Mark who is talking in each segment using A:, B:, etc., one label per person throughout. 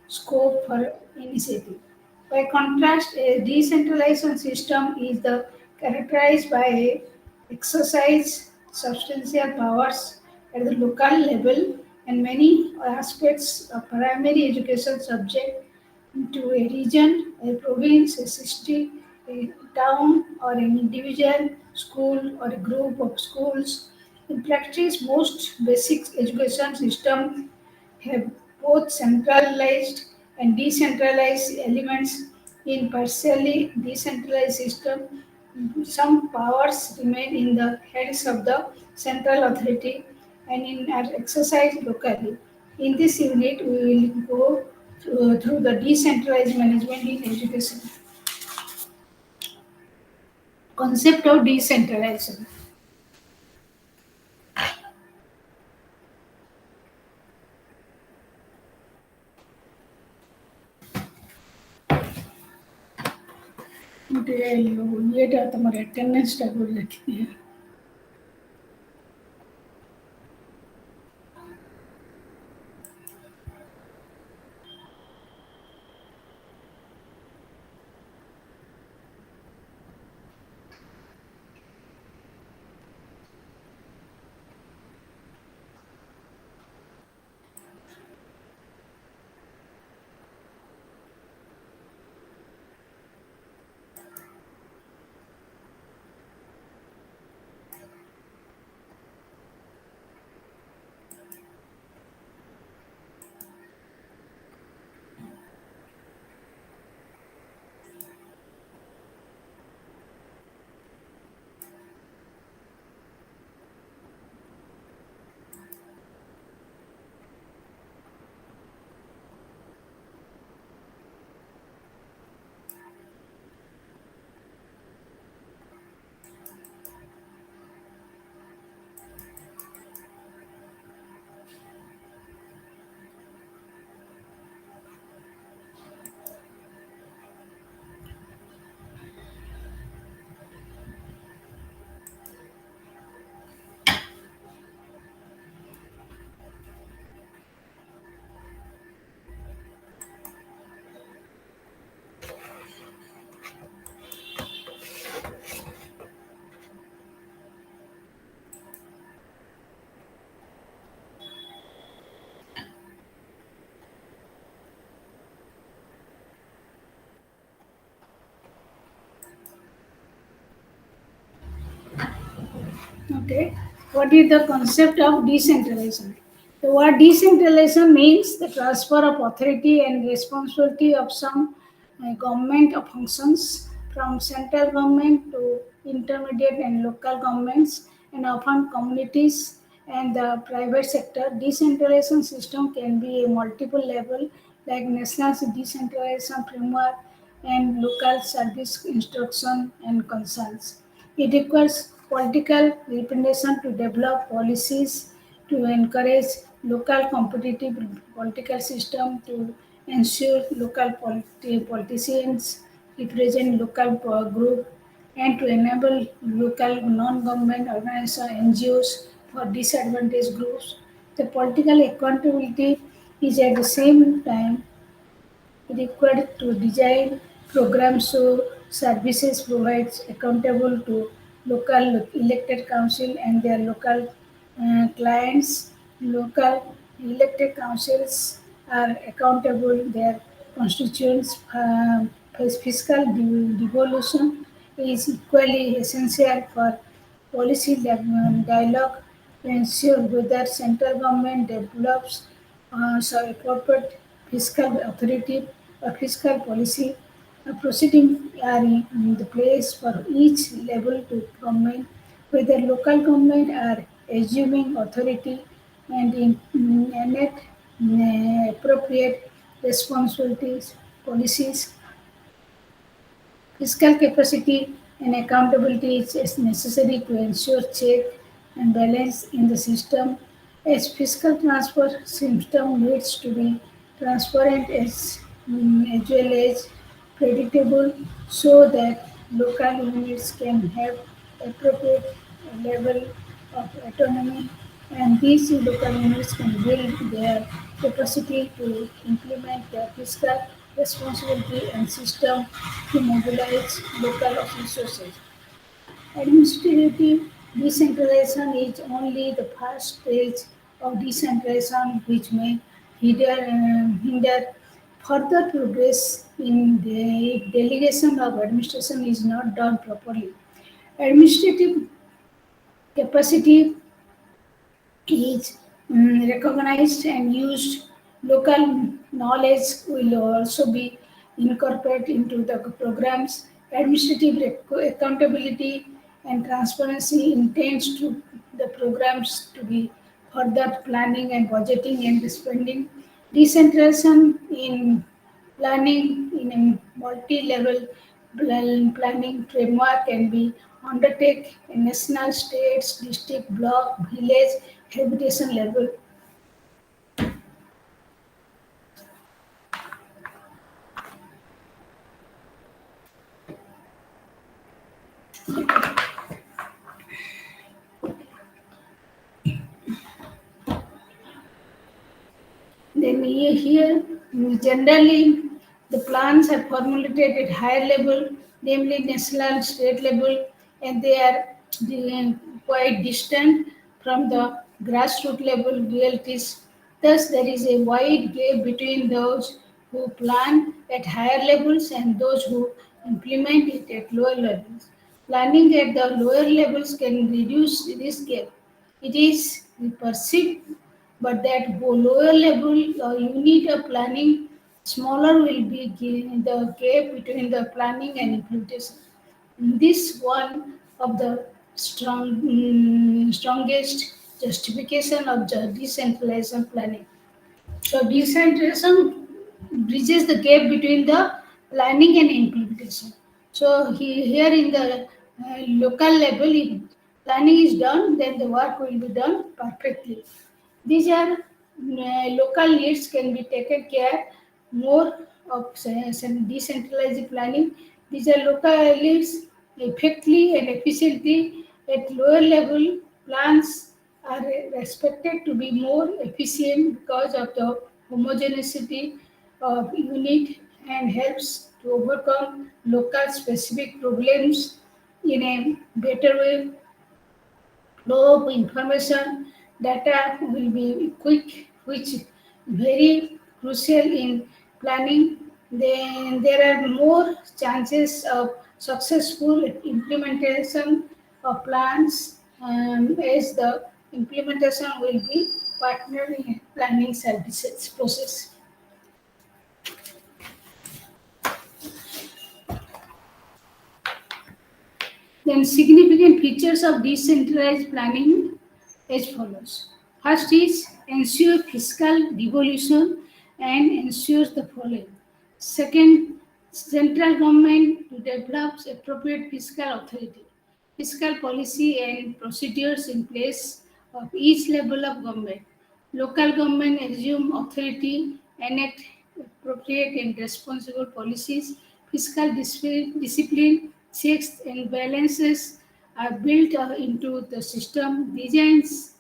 A: scope for initiative. By contrast, a decentralized system is the characterized by exercise substantial powers at the local level and many aspects of primary education subject to a region, a province, a city, a town, or an individual school or a group of schools. In practice, most basic education systems have both centralized and decentralized elements. In partially decentralized system, some powers remain in the hands of the central authority and are exercised locally. In this unit, we will go through the decentralized management in education. Concept of decentralization. ये तुम्हारे attendance table रखी है. Okay. What is the concept of decentralization? The word decentralization means the transfer of authority and responsibility of some government functions from central government to intermediate and local governments and often communities and the private sector. Decentralization system can be a multiple level like national decentralization framework and local service instruction and concerns. It requires political representation to develop policies to encourage local competitive political system to ensure local politicians represent local group and to enable local non-government organizations NGOs for disadvantaged groups. The political accountability is at the same time required to design programs so services provides accountable to local elected council and their local clients. Local elected councils are accountable their constituents. Fiscal devolution is equally essential for policy dialogue to ensure whether central government develops appropriate fiscal authority or fiscal policy proceeding are in the place for each level to government, whether local government are assuming authority and enact appropriate responsibilities, policies. Fiscal capacity and accountability is necessary to ensure check and balance in the system. As fiscal transfer system needs to be transparent as well as predictable so that local units can have appropriate level of autonomy and these local units can build their capacity to implement the fiscal responsibility and system to mobilize local resources. Administrative decentralization is only the first stage of decentralization which may hinder further progress in the if delegation of administration is not done properly. Administrative capacity is recognized and used. Local knowledge will also be incorporated into the programs. Administrative accountability and transparency intends to the programs to be further planning and budgeting and spending. Decentralization in planning in a multi-level planning framework can be undertaken in national, states, district, block, village, habitation level. Then here, generally, the plans are formulated at higher level, namely national, state level, and they are quite distant from the grassroots level realities. Thus, there is a wide gap between those who plan at higher levels and those who implement it at lower levels. Planning at the lower levels can reduce this gap. It is perceived, but that lower level unit of planning, smaller will be the gap between the planning and implementation. This one of the strongest justification of the decentralization planning. So decentralization bridges the gap between the planning and implementation. So here in the local level, if planning is done, then the work will be done perfectly. These are local needs can be taken care more of some decentralized planning. These are local needs effectively and efficiently at lower level plans are expected to be more efficient because of the homogeneity of unit and helps to overcome local specific problems in a better way. Flow of information data will be quick, which very crucial in planning. Then there are more chances of successful implementation of plans as the implementation will be partner in planning services process. Then significant features of decentralized planning as follows. First is ensure fiscal devolution and ensures the following. Second, central government to develop appropriate fiscal authority, fiscal policy and procedures in place of each level of government. Local government assume authority, enact appropriate and responsible policies, fiscal discipline, checks and balances are built into the system, designs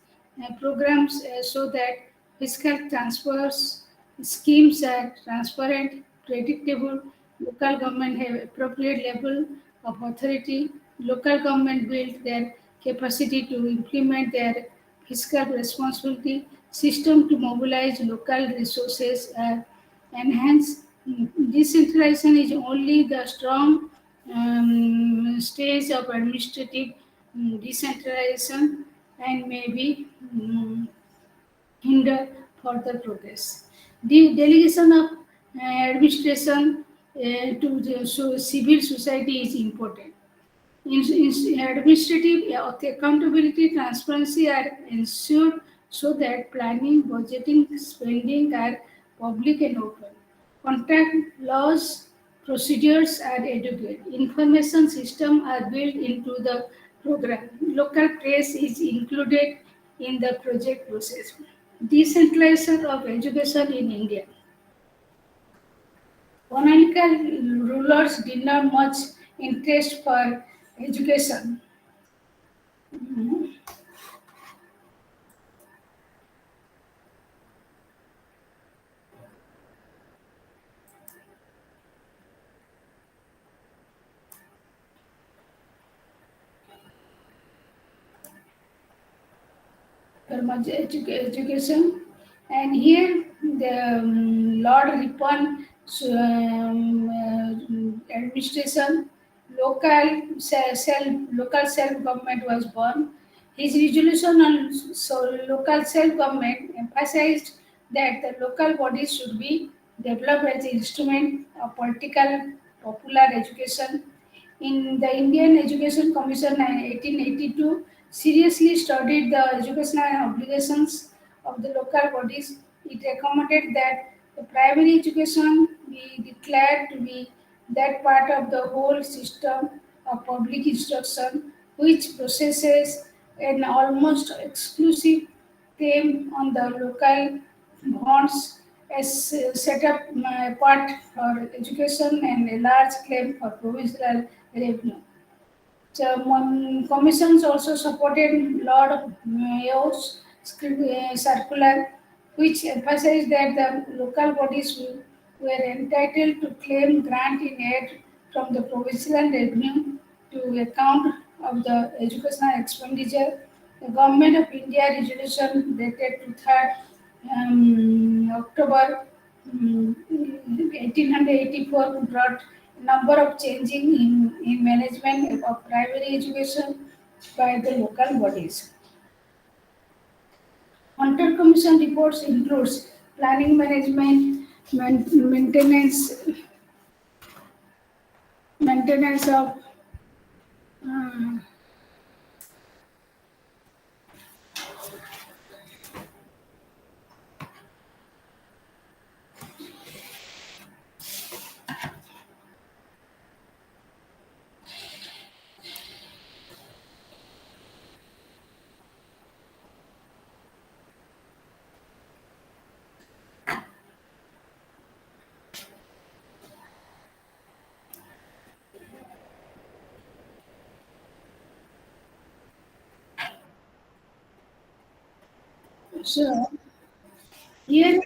A: programs so that fiscal transfers schemes are transparent, predictable. Local government have appropriate level of authority. Local government build their capacity to implement their fiscal responsibility. System to mobilize local resources are enhanced. Decentralization is only the strong stage of administrative decentralization and may be hinder further progress. The delegation of administration to civil society is important. Administrative accountability, transparency are ensured so that planning, budgeting, spending are public and open. Contract laws, procedures are adequate. Information systems are built into the program. Local press is included in the project process. Decentralization of education in India. Colonial rulers did not much interest for education. Mhm. education, and here the Lord Ripon administration, local self government was born. His resolution on local self government emphasized that the local bodies should be developed as an instrument of political popular education. In the Indian Education Commission in 1882, seriously studied the educational obligations of the local bodies. It recommended that the primary education be declared to be that part of the whole system of public instruction which possesses an almost exclusive claim on the local bonds as set up part for education and a large claim for provincial revenue. So, commissions also supported Lord Mayo's circular, which emphasized that the local bodies were entitled to claim grant in aid from the provincial revenue to account of the educational expenditure. The Government of India resolution dated to 3rd October 1884 brought a number of changing in management of primary education by the local bodies. Hunter Commission reports includes planning management, maintenance of uh, so here.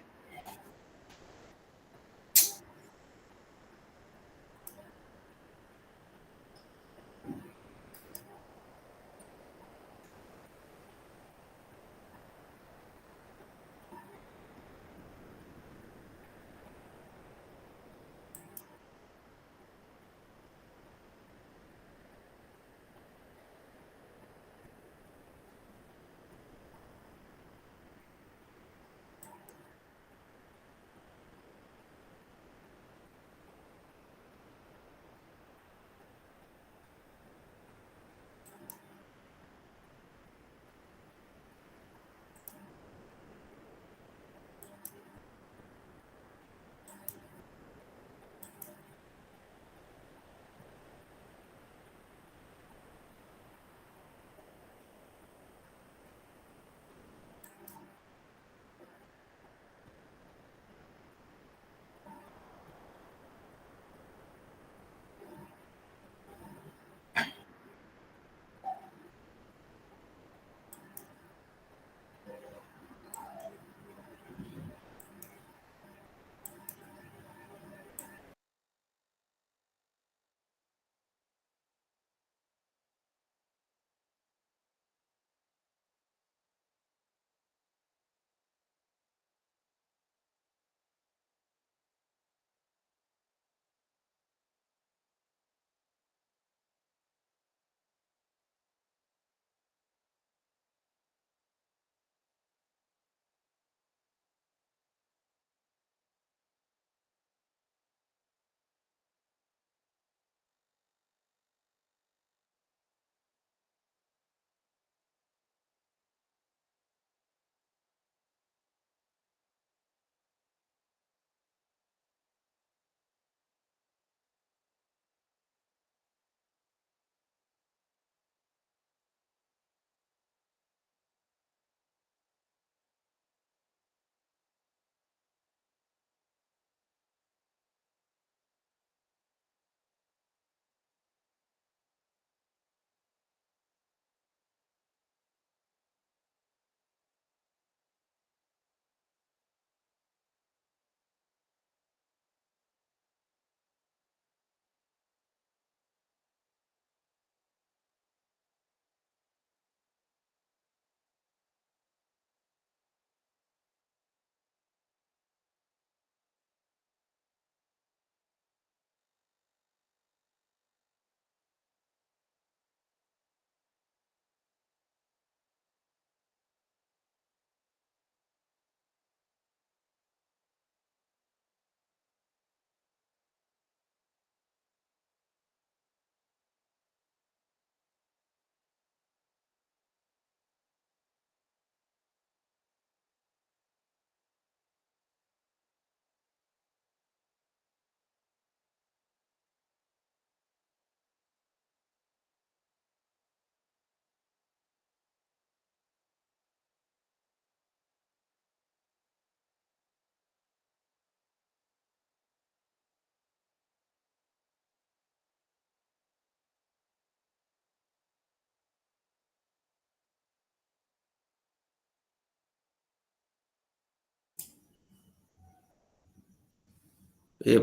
B: ଏ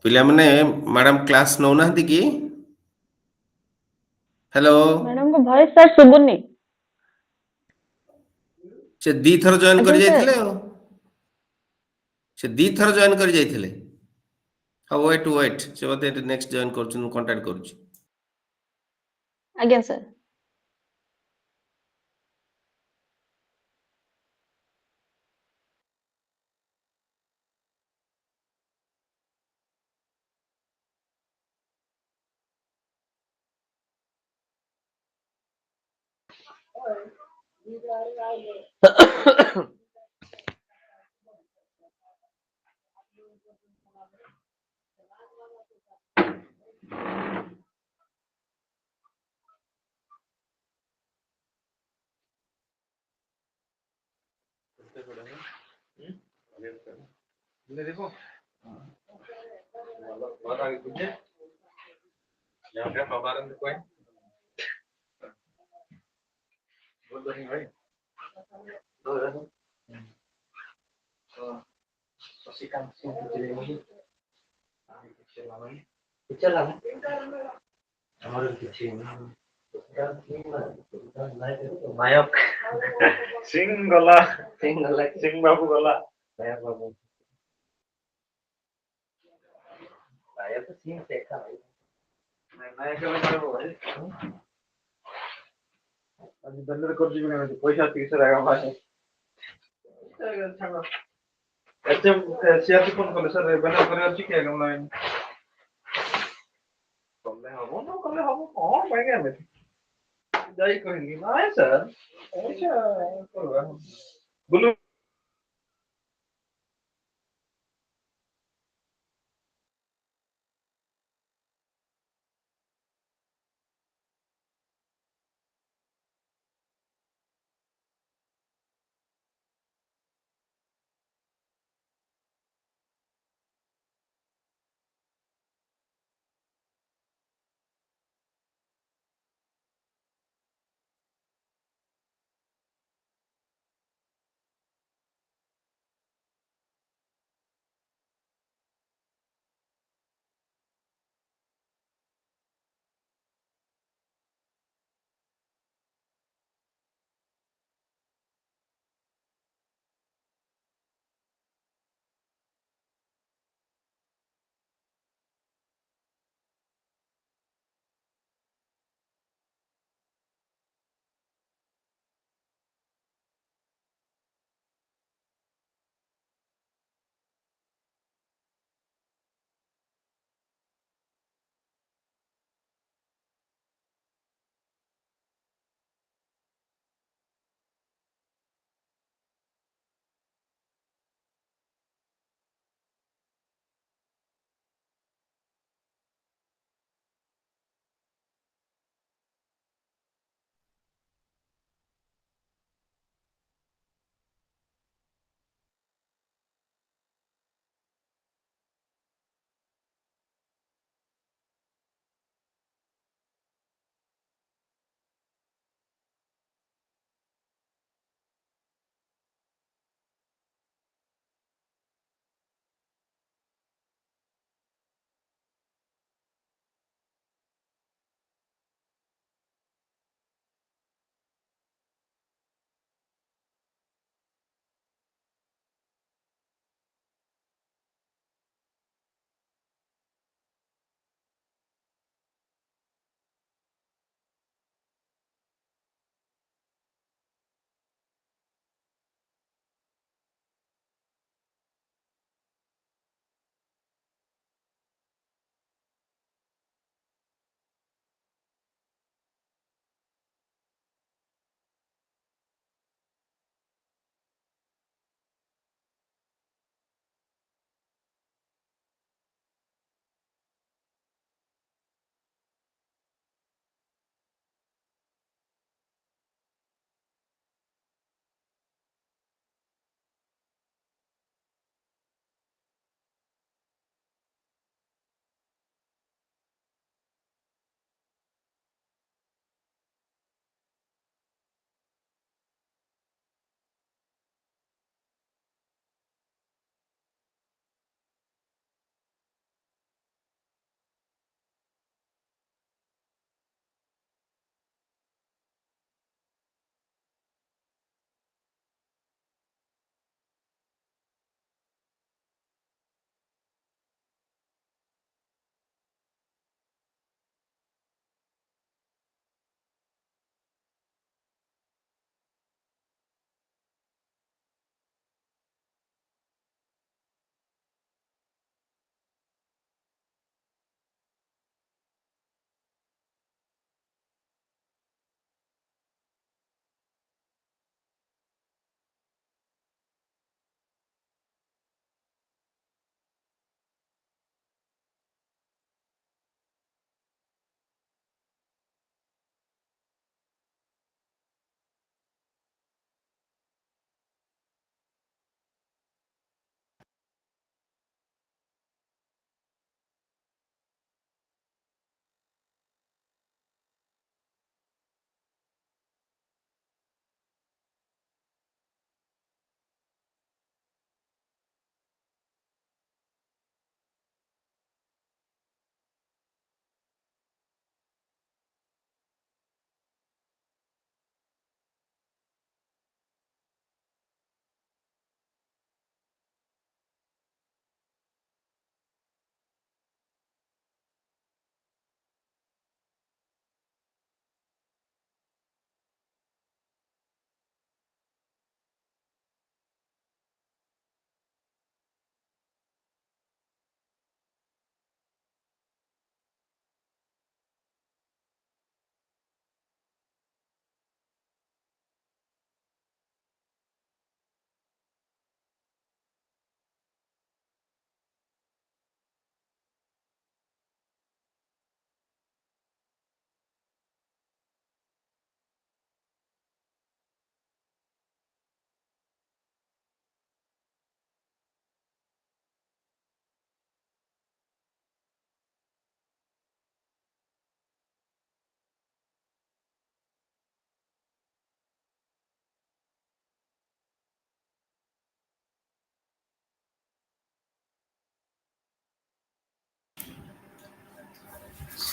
B: ପିଲାମାନେ madam class ନଉନାହାନ୍ତି କି? Hello.
C: ମ୍ୟାଡାମଙ୍କ voice sir ଶୁଭୁନି।
B: ସେ ଦିଥର join
C: ଆଜ୍ଞା
B: କରି
C: sir.
B: ଯାଇଥିଲେ ଆଉ। ସେ ଦିଥର ଜଏନ୍ କରି ଯାଇଥିଲେ। ହଉ ୱେଟ୍ ସେ ବୋଧେ ନେକ୍ସଟ ଜଏନ୍ କରୁଛନ୍ତି, ମୁଁ କଣ୍ଟାକ୍ଟ କରୁଛି।
C: ଆଜ୍ଞା sir.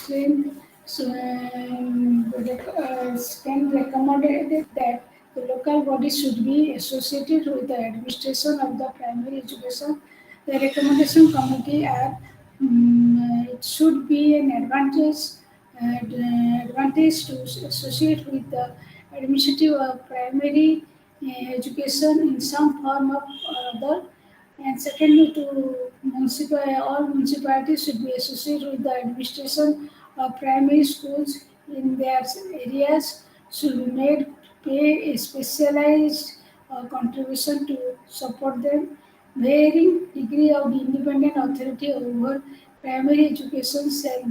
A: strength can recommended that the local body should be associated with the administration of the primary education. The recommendation committee are it should be an advantage to associate with the administrative of primary education in some form of or other. And secondly, all municipalities should be associated with the administration of primary schools in their areas should be made to pay a specialized contribution to support them. Varying degree of independent authority over primary education shall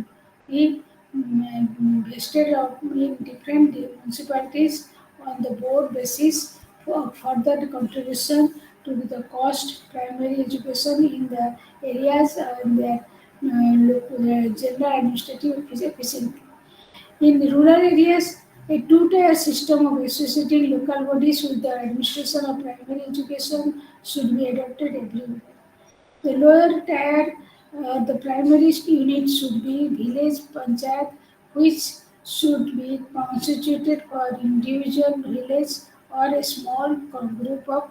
A: be vested in different municipalities on the board basis for further contribution to the cost primary education in the areas and their general administrative efficiency. In rural areas, a two-tier system of associating local bodies with the administration of primary education should be adopted everywhere. The lower tier, the primary unit should be village panchayat, which should be constituted for individual village or a small group of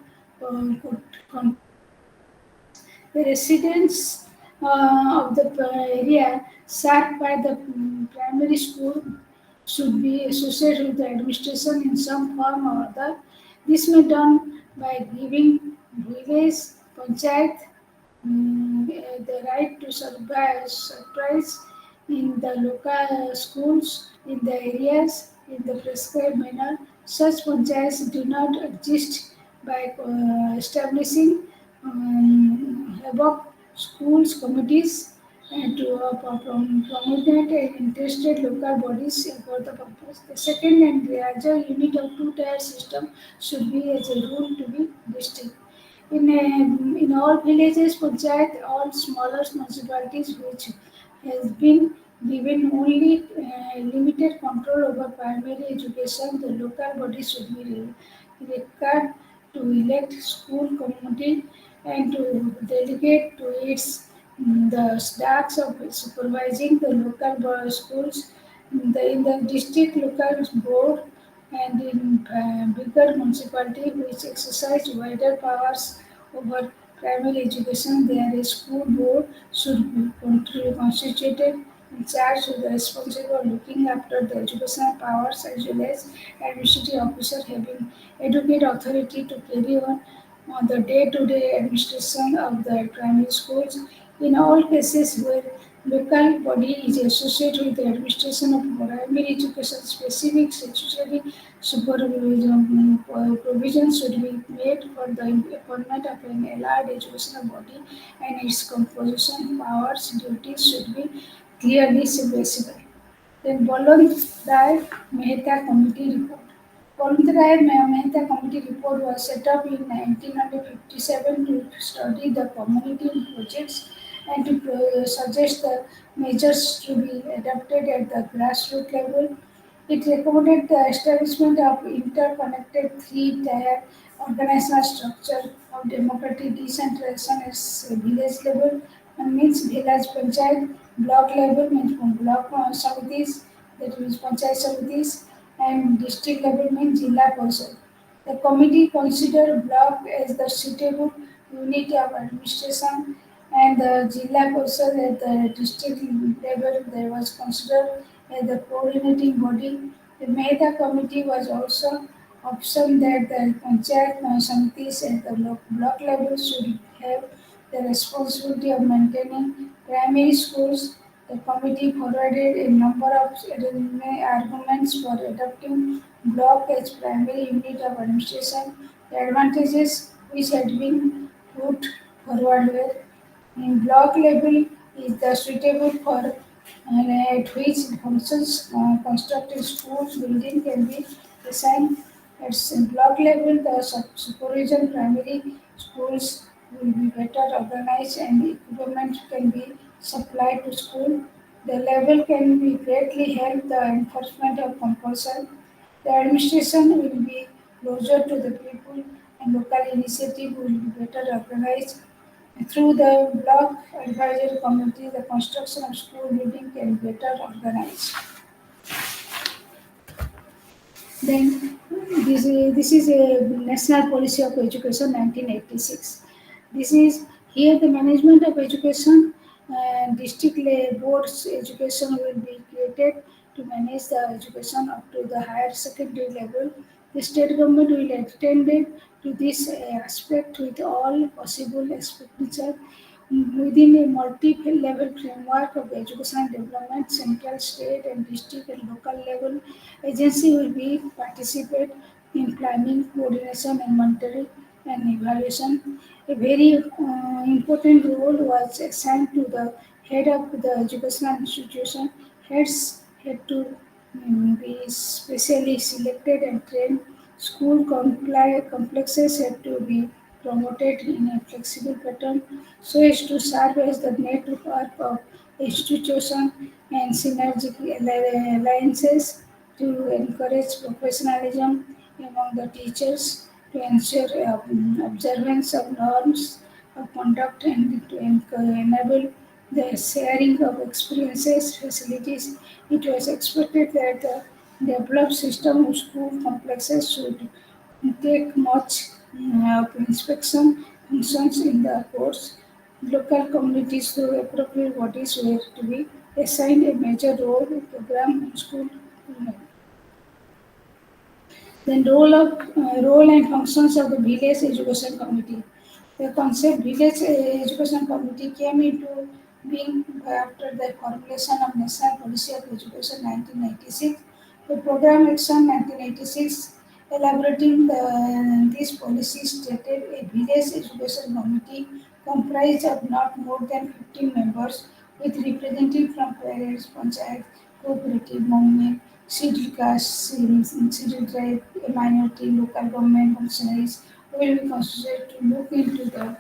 A: the residents of the area served by the primary school should be associated with the administration in some form or other. This may be done by giving village panchayat the right to surprise in the local schools in the areas in the prescribed manner. Such panchayats do not exist by establishing above schools committees and to prominent and interested local bodies for the purpose. The second and larger unit of two-tier system should be as a rule to be district. In all villages, panchayat, all smaller municipalities which has been given only limited control over primary education, the local body should be required to elect school committee and to delegate to its the tasks of supervising the local schools in the district local board and in bigger municipality which exercise wider powers over primary education, there is school board should be constituted in charge with the responsibility of looking after the educational powers as well as administrative officer having adequate authority to carry on the day-to-day administration of the primary schools. In all cases where local body is associated with the administration of primary education, specific statutory supervision provisions should be made for the appointment of an allied educational body and its composition, powers, duties should be clearly specified. Then Rai Mehta Committee Report. Rai Mehta Committee Report was set up in 1957 to study the community projects and to suggest the measures to be adopted at the grassroots level. It recommended the establishment of interconnected three-tier organizational structure of democratic decentralization at village level and means village panchayat, block level means block samitis, that means panchayat samitis, and district level means Jilla Parishad. The committee considered block as the suitable unit of administration and the Jilla Parishad at the district level there was considered as the coordinating body. The Mehta committee was also option that the panchayat samitis at the block level should have the responsibility of maintaining primary schools. The committee forwarded a number of arguments for adopting block as primary unit of administration. The advantages which had been put forward were in block level is the suitable for at which functions constructed schools building can be assigned at block level. The supervision primary schools will be better organized and equipment can be supplied to school. The level can be greatly help the enforcement of compulsion. The administration will be closer to the people and local initiative will be better organized Through the block advisory committee, the construction of school building can be better organized. Then this is a national policy of education 1986. This is here the management of education and district boards education will be created to manage the education up to the higher secondary level. The state government will attend to this aspect with all possible expenditure within a multi-level framework of education development. Central, state, and district and local level agency will be participate in planning, coordination, and monitoring and evaluation. A very important role was assigned to the head of the educational institution. Heads had to be specially selected and trained. School complexes had to be promoted in a flexible pattern so as to serve as the network of institutions and synergic alliances to encourage professionalism among the teachers, to ensure observance of norms of conduct, and to enable the sharing of experiences, facilities. It was expected that the developed system of school complexes should take much of inspection functions in the course. Local communities through appropriate bodies were to be assigned a major role in program and school. Then role and functions of the village education committee. The concept village education committee came into being after the formulation of National Policy of Education 1996. The program action 1986 elaborating this policy stated a village education committee comprised of not more than 15 members with representatives from parents, panchayat, cooperative movement, scheduled caste, scheduled tribe, minority, local government functionaries will be considered to look into the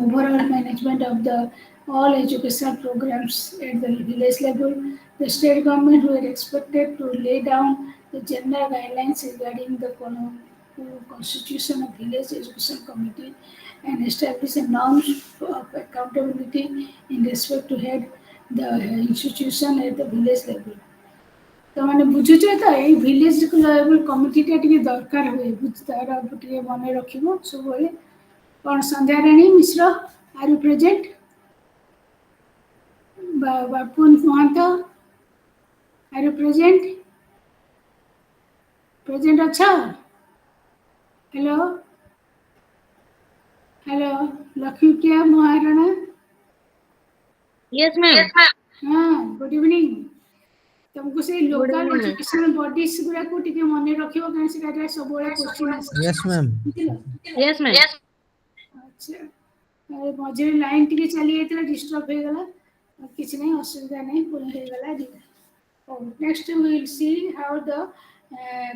A: overall management of the all educational programs at the village level. The state government were expected to lay down the general guidelines regarding the constitution of village education committee and establish a norms of accountability in respect to head the institution at the village level. ତମାନେ ବୁଝୁଛ ତ ଏଇ village level କମିଟିଟା ଟିକେ ଦରକାର ହୁଏ ତାର ଟିକେ ମନେ ରଖିବ ସବୁବେଳେ କ'ଣ Sandhyarani Mishra are you present Bapun Mahanta are you present ଅଛ hello hello Lakshmipriya Maharana
C: Yes, ma'am.
A: ହଁ ଗୁଡ୍ ଇଭିନିଂ ତମକୁ ସେଇ
C: Good
A: local
C: evening, ma'am.
A: Educational bodies ଗୁଡାକୁ ଟିକେ ମନେ ରଖିବ କାରଣ ସେଟା ସବୁବେଳେ କ୍ୱେଶ୍ଚିନ୍ ଆସୁଛି
D: Yes, ma'am.
A: ବୁଝିଲ
C: Yes, ma'am.
A: ଆଚ୍ଛା ମଝିରେ ଲାଇନ୍ ଟିକେ ଚାଲି ଯାଇଥିଲା ଡିଷ୍ଟର୍ବ ହେଇଗଲା କିଛି ନାହିଁ ଅସୁବିଧା ନାହିଁ ପୁଣି ହେଇଗଲା next we will see how the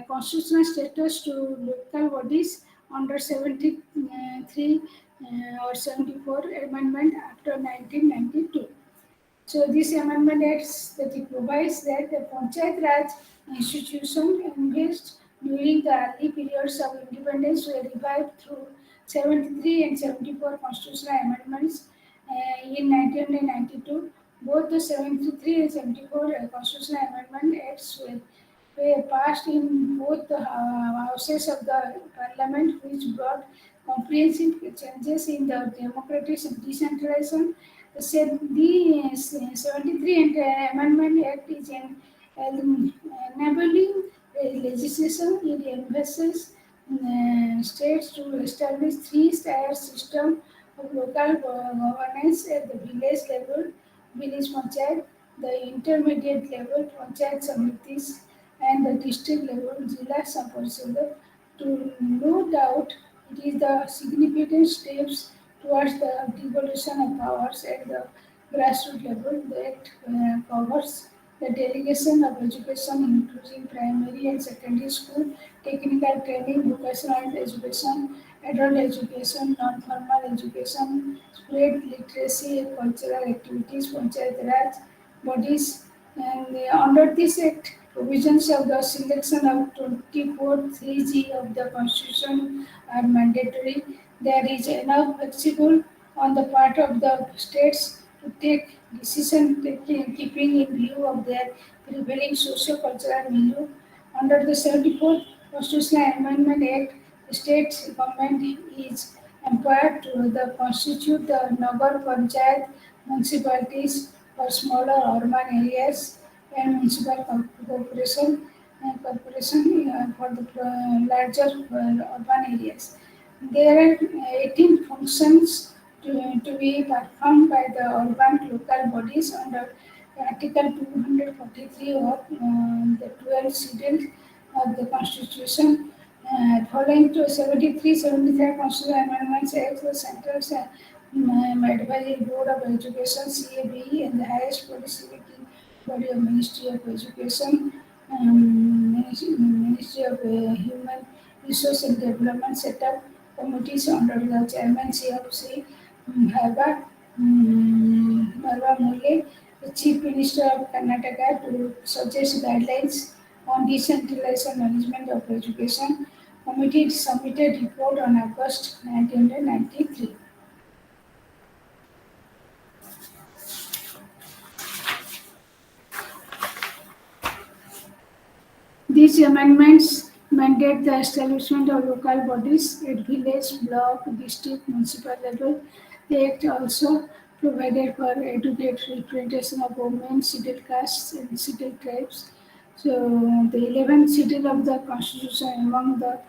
A: constitutional status to local bodies under 73 or 74 amendment after 1992. So this amendment acts that it provides that the Panchayat Raj institution engaged during the early periods of independence were revived through 73 and 74 constitutional amendments in 1992. Both the 73 and 74 constitutional amendment acts were passed in both the houses of the parliament, which brought comprehensive changes in the democratic decentralization. The 73 and Amendment Act is an enabling legislation. It emphasizes states to establish three-tier system of local governance at the village level, village panchayat, the intermediate level, panchayat samitis, and the district level, Jilla Samparishad. To no doubt, it is the significant steps towards the devolution of powers at the grassroots level. The Act covers the delegation of education, including primary and secondary school, technical training, vocational education, adult education, non-formal education, spread literacy, cultural activities, panchayat raj bodies, and under this act, provisions of the selection of 24 3G of the Constitution are mandatory. there is enough flexible on the part of the states to take decision taking, keeping in view of their prevailing socio-cultural milieu. Under the 74th Constitutional Amendment Act, the state government is empowered to constitute the Nagar Panchayat municipalities for smaller urban areas and municipal corporation for the larger urban areas. There are 18 functions to be performed by the urban local bodies under Article 243 of the 12th schedule of the Constitution. Following to 73-75 Constitutional Amendments Act, the Central Advisory Board of Education (CABE) and the highest policy making body of Ministry of Education, Ministry of Human Resource and Development set up committees under the chairmanship of Sri Bharva Mule, the Chief Minister of Karnataka, to suggest guidelines on decentralized management of education. Committee submitted report on August 1993. These amendments mandate the establishment of local bodies at village, block, district, municipal level. The Act also provided for adequate representation of women, scheduled castes, and scheduled tribes. So, the 11th schedule of the Constitution, among the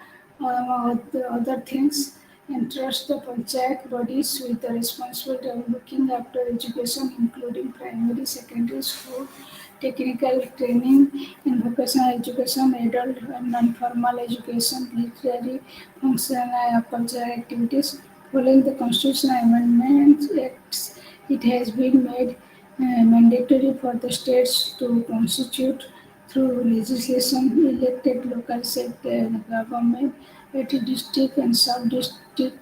A: other things, entrusts the panchayat bodies with the responsibility of looking after education, including primary, secondary school, technical training in vocational education, adult and non-formal education, literary, functional and cultural activities. Following the Constitutional Amendment Acts, it has been made mandatory for the states to constitute through legislation elected local government at district and sub-district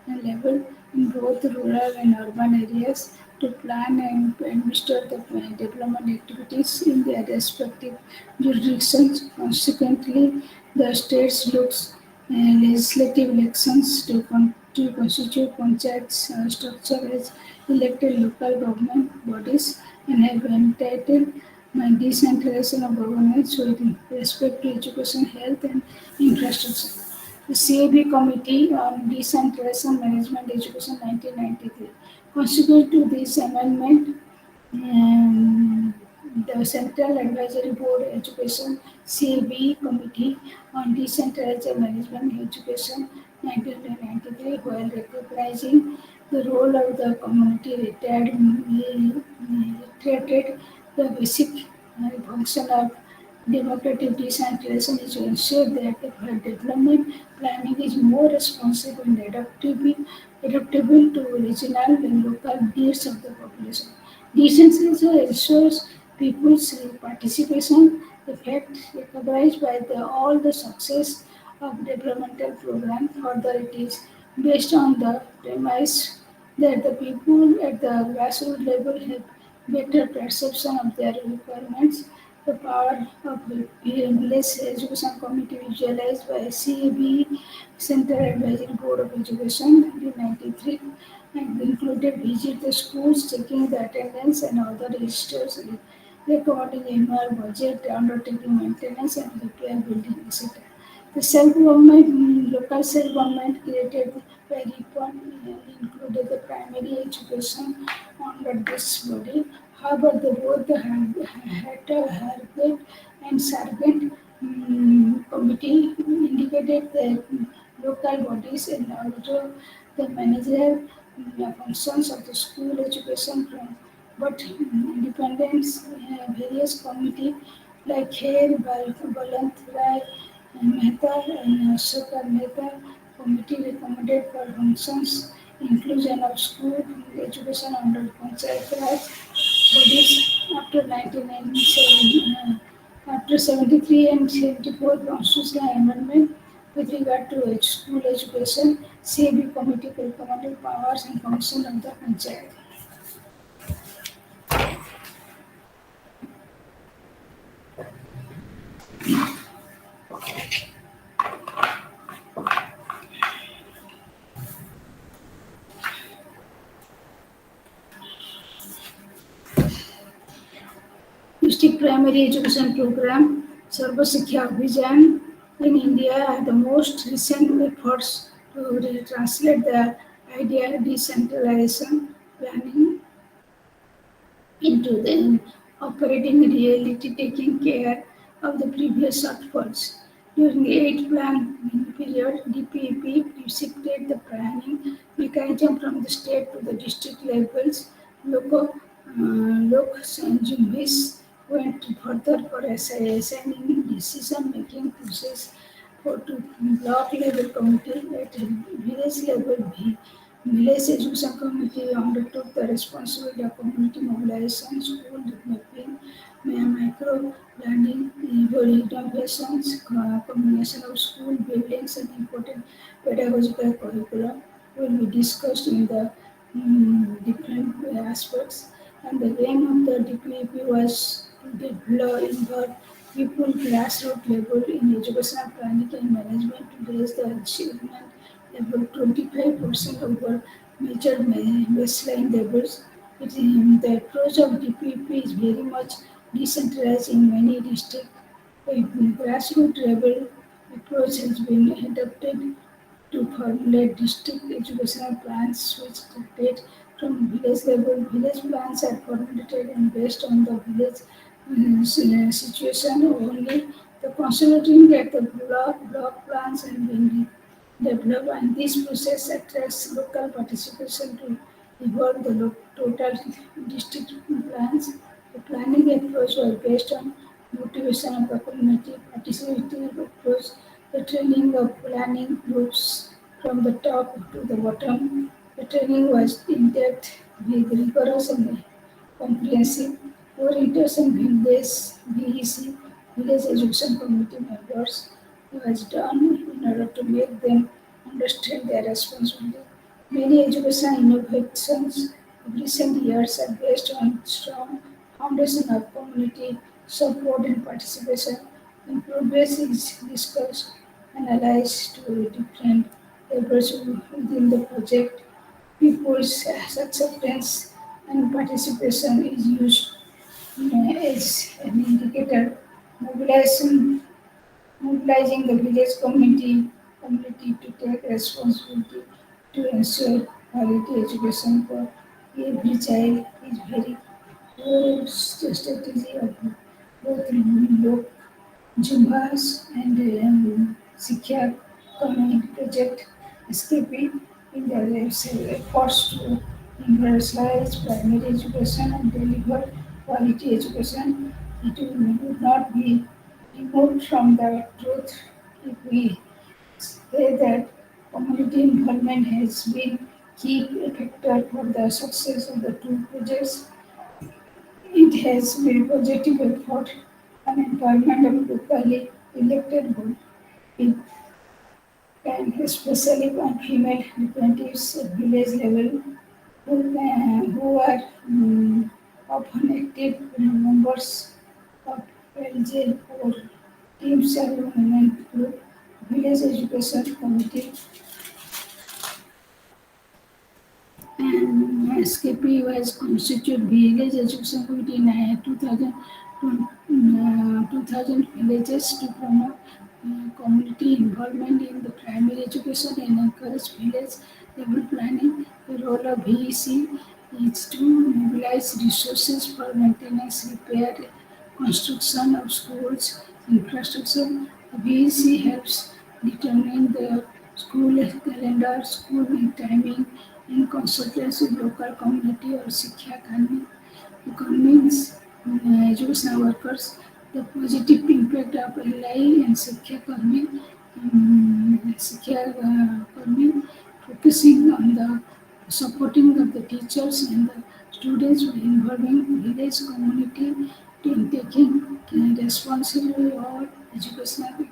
A: level in both rural and urban areas to plan and administer the development activities in their respective jurisdictions. Consequently, the states looks legislative elections to constitute panchayats structure as elected local government bodies and have entitled decentralization of governance with respect to education, health, and infrastructure. The CAB Committee on Decentralization Management Education 1993. Consequent to this amendment, the Central Advisory Board Education CAB Committee on Decentralized Management Education 1993, while recognizing the role of the community reiterated the basic function of democratic decentralization is to ensure that the development planning is more responsive and adaptable to regional and local needs of the population. Decentralization ensures people's participation, the fact recognized by all the success of developmental program. Further, it is based on the premise that the people at the grassroots level have better perception of their requirements. The power of the village education committee visualized by CAB, Central Advisory Board of Education 1993, and included visit the schools, checking the attendance and other registers, recommending annual budget, undertaking maintenance and repair building, etc. The self-government, local self-government created by reform included the primary education under this body. However, both the Harvard and Sargent committee indicated that local bodies and also the managerial functions of the school education from but independence various committee like Kher, Balant Rai, Mehta and Ashoka Mehta committee recommended for functions inclusion of school education under Panchayat Raj bodies after 1997, after 73 and 74 constitutional amendment with regard to school education, CAB committee recommended powers and functions of the Panchayat. district primary education program, Sarva Shiksha Abhijan in India are the most recent efforts to translate the idea of decentralization planning into the operating reality, taking care of the previous shortfalls. During the 8 plan period, DPEP shifted the planning mechanism from the state to the district levels. Lok Sanjumis went further for assigning decision-making process to block level committee at village level. Village education committee undertook the responsibility of community mobilization, school developing, micro planning, renovations, combination of school buildings and important pedagogical curriculum will be discussed in the different aspects. And the aim of the DPEP was to develop involve people grassroots level in educational planning and management to raise the achievement level 25% over major baseline levels. The approach of DPP is very much decentralized in many districts. A grassroots level approach has been adopted to formulate district educational plans which dictate from village level. Village plans are formulated and based on the village situation only. The considering that the block plans have been developed and this process attracts local participation to evolve the total district plans. The planning approach was based on motivation of the community, participative approach, the training of planning groups from the top to the bottom. The training was in-depth, rigorous and comprehensive. Orientation VEC, Village Education Committee members was done in order to make them understand their responsibility. Many education innovations of recent years are based on strong foundation of community support and participation. When progress is discussed, analyzed to different levels within the project, people's acceptance and participation is used as an indicator. Mobilization Mobilizing the village community to take responsibility to ensure quality education for every child is very core strategy of both Lok Jumbas and Sikya Community Project SKP in their efforts to universalize primary education and deliver quality education. It would not be removed from the truth if we say that community involvement has been key factor for the success of the two projects. It has been positive effort on employment of locally elected people, and especially on female representatives at village level who are often active members of LJ or Team Self-Government Group, Village Education Committee, and SKP was constituted Village Education Committee in 2000 villages to promote community involvement in the primary education and encourage village level planning. The role of VEC is to mobilize resources for maintenance, repair, construction of schools, infrastructure. VEC helps determine the school calendar, school timing, in consultation with local community or Sikha convince educational workers the positive impact of LI and Sikha focusing on the supporting of the teachers and the students by involving village community in taking responsibility for educational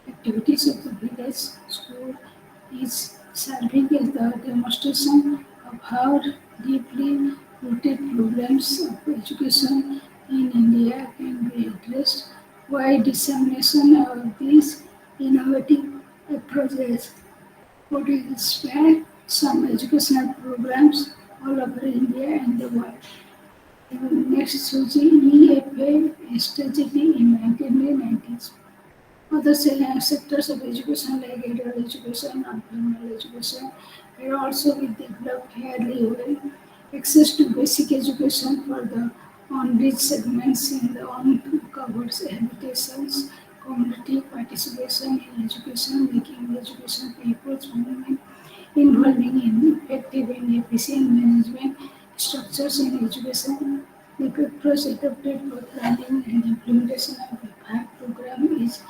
A: activities of the village school is serving as the demonstration of how deeply rooted problems of education in India can be addressed. Why dissemination of these innovative approaches would inspire some educational programs all over India and the world. Next EFA strategy in 1990s. Other sectors of education like adult education, non-formal education were also developed fairly well. Access to basic education for the unreached segments in the uncovered habitations, community participation in education, making education people's movement involving in effective and efficient management structures in education. The approach adopted for planning and implementation of the PAC program is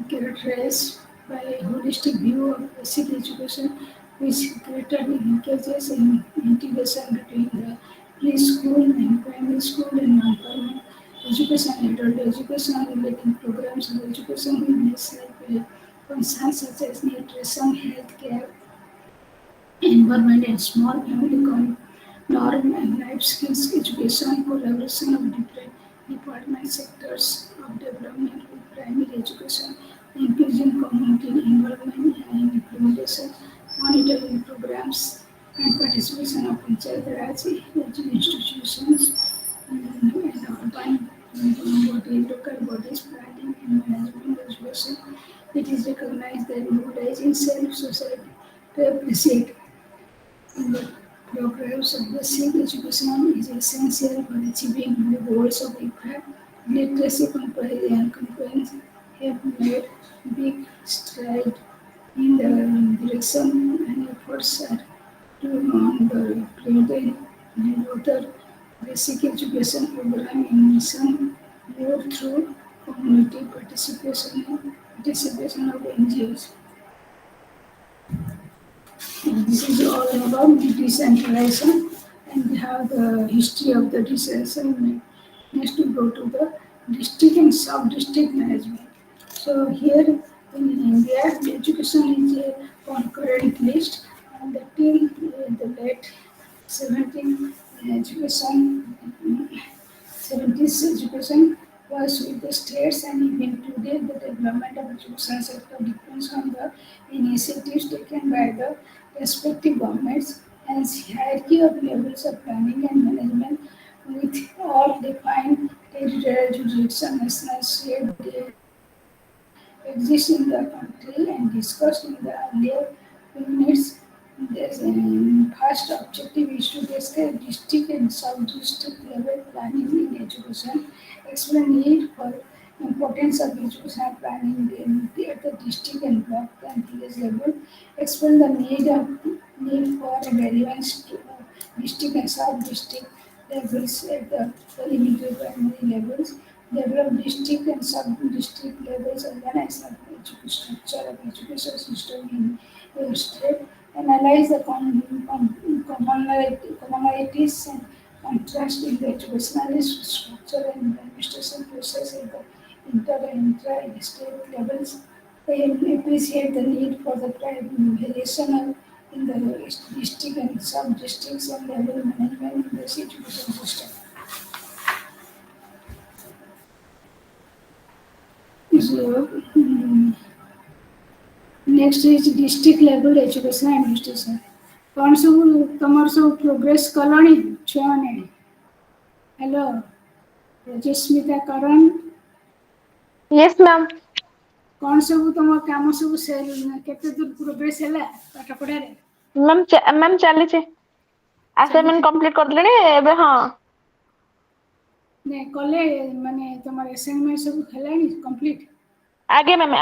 A: characterized by a holistic view of basic education, which greater linkages and integration between the preschool and primary school and non-formal education, adult education, relating programs of education with needs like concerns such as nutrition, health care, environment and small family norm and life skills education, collaboration of different department sectors of development with primary education, increasing community involvement and implementation, monitoring programs and participation of Panchayat Raj institutions and urban local bodies planning and management education. It is recognized that mobilizing self-society to appreciate the progress of basic education is essential for achieving the goals of IPA. Literacy companies have made big strides in the direction and efforts are to on the implement and other basic education program in mission moved through community participation of NGOs. This is all about decentralization and we have the history of the decentralization. Next we go to the district and sub-district management. So here in India, the education is a concurrent list and the till the late 17th education 70s education was with the states and even today the development of education sector depends on the initiatives taken by the respective governments and hierarchy of levels of planning and management with all defined territorial jurisdiction, national, state, exist in the country and discussed in the earlier units. The first objective is to describe district and sub-district level planning in education, explain need for importance of education planning at the district and block and village level, explain the need for relevance to district and sub-district levels at the elementary primary levels, develop district and sub-district levels organizational structure of education system in your state, analyze the commonalities and contrast in the educational structure and administration process at the intra-state levels, and appreciate the need for the variation in the district and sub-districts and level management in the education system. So, next is district level education administration. कौन सब तमर सब progress Kalani छुआने hello रजस्मिता करण
C: Yes, ma'am.
A: कौन सब तुम काम सब केते दूर प्रोग्रेस हैला पाठ पढ़ा रे
C: Ma'am ଚାଲିଛି assignment complete କରିଦେଲେଣି ଏବେ ହଁ
A: ने कले माने तमर असाइनमेंट सब हेलानी कंप्लीट
C: आगे मैम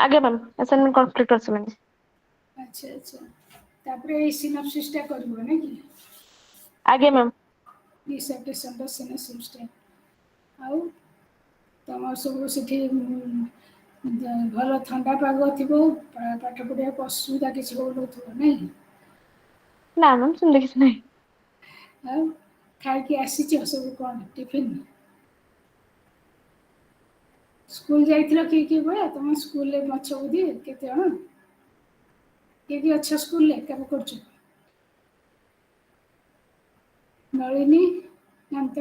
C: assignment complete କରିସାରିଲେଣି
A: अच्छा अच्छा तापरे ए सिनॉप्सिस टा करबो ना कि
C: आगे मैम
A: डिसर्टेशन टा सिनॉप्सिस टा आउ तमर सब सेठी ଭଲ ଥଣ୍ଡା ପାଗ ଥିବ ପାଠ ପଢ଼ିବାକୁ ଅସୁବିଧା କିଛି ହଉନଥିବ ନାଇଁ
C: ନା ମ୍ୟାମ୍ ସେମିତି କିଛି ନାହିଁ
A: ଆଉ ଖାଇକି ଆସିଛ ସବୁ କ'ଣ ଟିଫିନ୍ ସ୍କୁଲ ଯାଇଥିଲ କିଏ ଭଳିଆ ତମ ସ୍କୁଲରେ ମାଛ ବୁଦ୍ଧି କେତେ ଜଣ କିଏ ଅଛ ସ୍କୁଲରେ କାମ କରୁଛ ନଳିନୀ କାନ୍ତ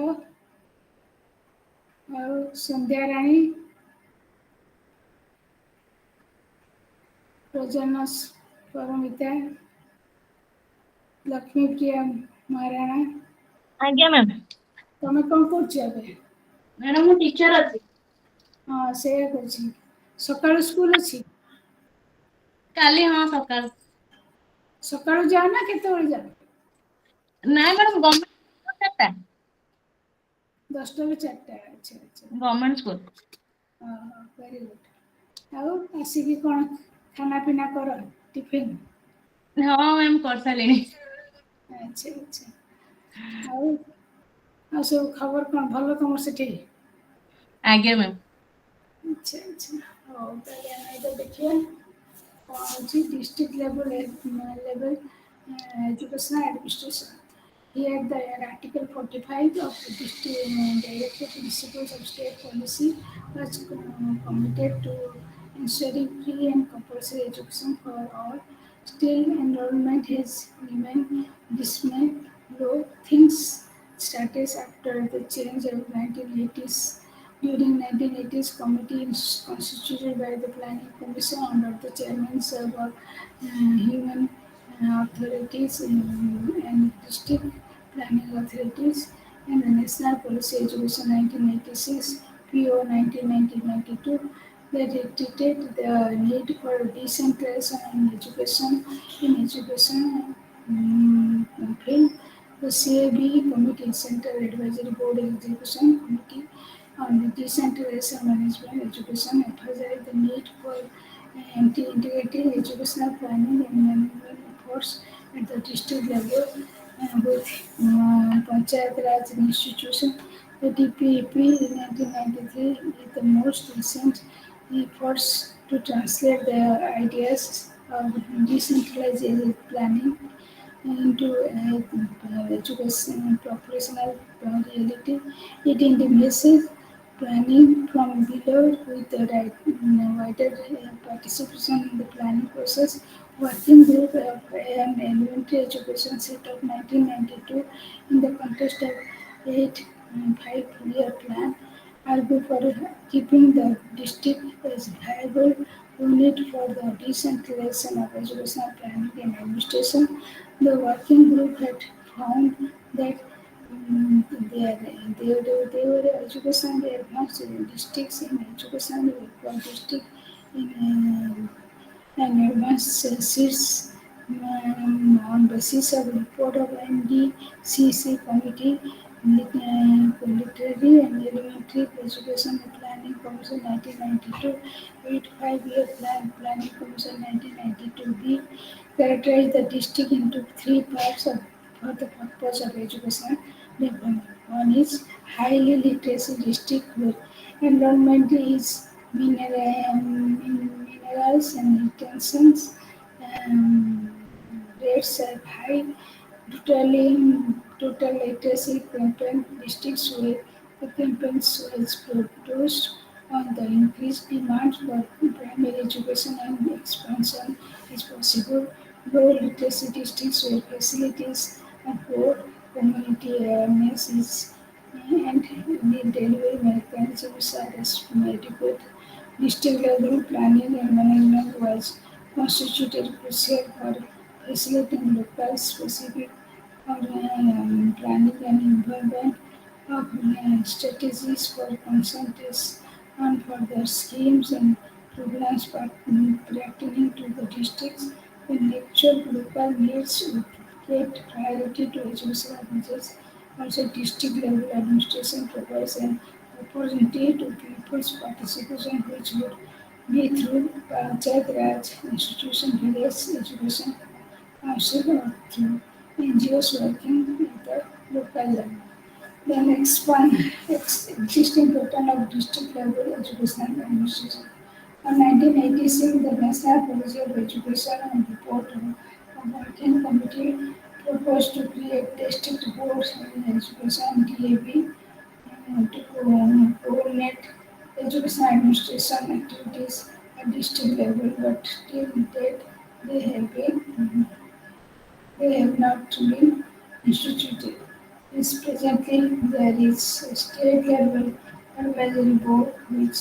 A: ଆଉ ସନ୍ଧ୍ୟାରାଣୀ ପ୍ରଜନ ପରମିତା ଲକ୍ଷ୍ମୀପ୍ରିୟା ମହାରାଣା
C: ଆଜ୍ଞା ମ୍ୟାମ୍
A: ତମେ କ'ଣ କରୁଛ ଏବେ?
C: ମ୍ୟାଡ଼ାମ ମୁଁ ଟିଚର ଅଛି।
A: ହଁ ସେଇଆ କହୁଛି। ସକାଳୁ ସ୍କୁଲ ଅଛି?
C: କାଲି ହଁ ସକାଳ।
A: ସକାଳୁ ଯାଅ ନା କେତେବେଳେ ଯାଅ?
C: ନାଇଁ ମ୍ୟାଡ଼ାମ ଗଭର୍ଣ୍ଣମେଣ୍ଟ 4ଟା।
A: 10ଟାରୁ 4ଟା, ଆଚ୍ଛା ଆଚ୍ଛା।
C: Government school.
A: ଓହୋ ଭେରି ଗୁଡ୍। ଆଉ ଆସିକି କ'ଣ ଖାନା ପିନା କର ଟିଫିନ୍?
C: ହଁ ମ୍ୟାମ୍ କରିସାରିଲିଣି।
A: ଆଚ୍ଛା ଆଚ୍ଛା। ଆଉ ଆଉ ସବୁ ଖବର କ'ଣ ଭଲ ତମର ସେଠି?
C: ଆଜ୍ଞା ମ୍ୟାମ୍।
A: ଆଚ୍ଛା ଆଚ୍ଛା। ହଉ ତାହେଲେ ଆମେ ଏଇଟା ଦେଖିବା କ'ଣ ହେଉଛି district level educational administration. Here the Article 45 of the Directive Principles of State Policy was committed to ensuring free and compulsory education for all. Still, enrollment has remained dismal, low. Things started after the change of 1980s. During 1980s, committee constituted by the Planning Commission under the chairmanship of human authorities and district planning authorities and the National Policy Education 1986, PO 1992, that dictated the need for decentralization in education field. The CAB Committee, Central Advisory Board Execution Committee on the Decentralization Management Education, emphasized the need for integrated educational planning and management efforts at the district level with Panchayat Raj institution. The DPEP in 1993 is the most recent efforts to translate the ideas of decentralized planning into education and operational reality. It intimates planning from below with the wider participation in the planning process. Working Group of an Elementary Education set of 1992 in the context of 8 5-year plan argue for keeping the district as viable unit for the decentralization of educational planning and administration. The working group had found that they were education advanced districts in education district in and advanced seats on basis of report of MDCC Committee, Literary and Elementary Education Planning Commission 1992, 8 5-year plan Planning Commission 1992B, characterized the district into three parts for the purpose of education development. One is highly literacy district where enrollment is minerals and intentions rates are high. Total literacy campaign districts where the campaigns was produced on the increased demand for primary education and expansion is possible. Low literacy districts where facilities and poor community awareness is and the delivery mechanisms are adequate. District level planning and management was constituted crucial for facilitating local specific planning and involvement of strategies for concentration on further schemes and programs pertaining to the districts. The actual local needs would get priority to educational measures. Also, district level administration provides an opportunity to people's participation, which would be through Panchayat Raj institution, village education council, or through NGOs working at the local level. Then expand existing pattern of district level educational administration. In 1986, the National Policy of Education and report of a working committee proposed to create district boards in education (DAB) to coordinate education administration activities at district level, but till date they have been they have not been instituted. Is presently there is a state level advisory board which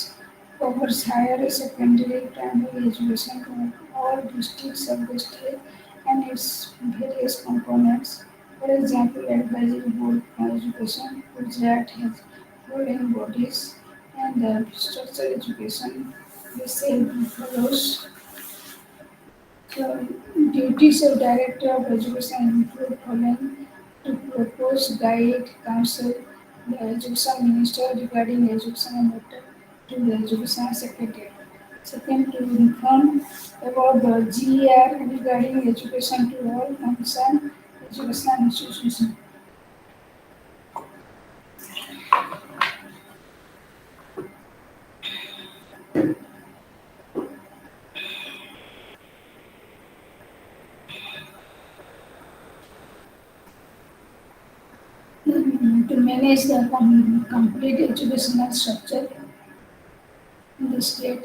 A: covers higher secondary primary education for all districts of the state and its various components. For example, advisory board for education, Gujarat has following bodies and structural education. They say follows the duties of Director of Education include following to propose, guide, counsel the Education Minister regarding education matter to the Education Secretary. Second, to inform about the GER regarding education to all concerned educational institutions. To manage the complete educational structure in the state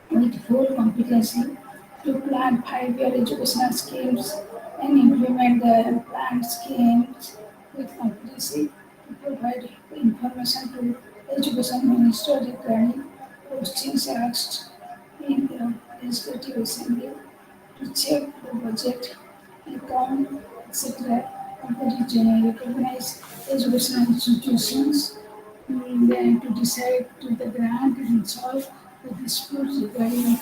A: with full competency to plan 5-year educational schemes and implement the planned schemes with competency to provide information to Education Minister regarding questions asked in the Legislative Assembly to check the budget, account, etc. of the recognized educational institutions, then to decide to the grant and solve the disputes regarding